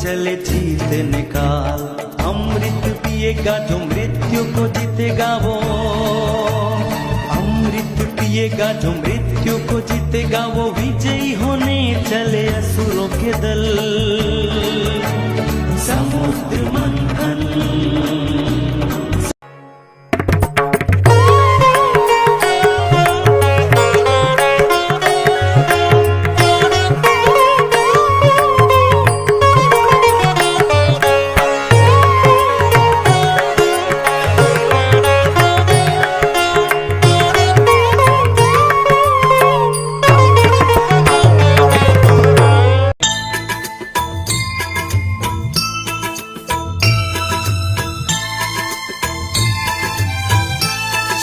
चले जीतने काल। अमृत पिएगा जो मृत्यु को जीतेगा वो, अमृत पिएगा जो मृत्यु को जीतेगा वो, विजयी होने चले असुरों के दल। समुद्र मंथन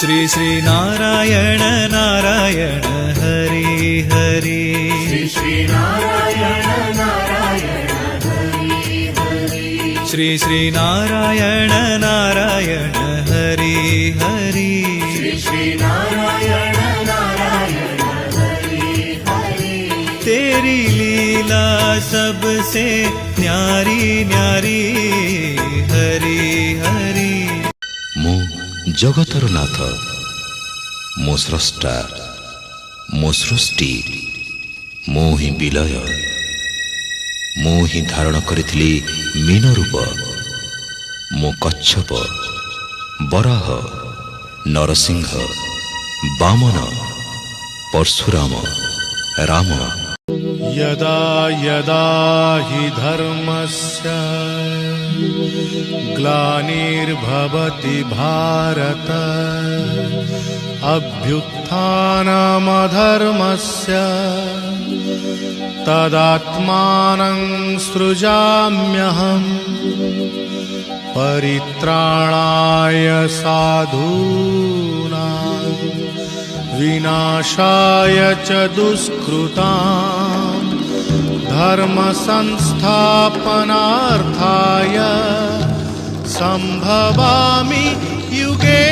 श्री श्री नारायण नारायण हरि हरि, श्री श्री नारायण नारायण हरि हरि, श्री श्री नारायण नारायण हरि हरि, श्री श्री नारायण नारायण हरि हरि। तेरी लीला सबसे न्यारी न्यारी हरि हरि। मु जगतर नाथ, मो स्रष्टा, मो सृष्टि, मो ही विलय, मो ही धारण करिथिली मीन रूप। मो कच्छप, बराह, नरसिंह, वामन, परशुराम, राम। यदा यदा हि धर्मस्य ग्लानिर्भवति भारत, अभ्युत्थानमधर्मस्य तदात्मानं सृजाम्यहम्। परित्राणाय साधूनां विनाशाय च दुष्कृतां, धर्म संस्थापनार्थाय संभवामि युगे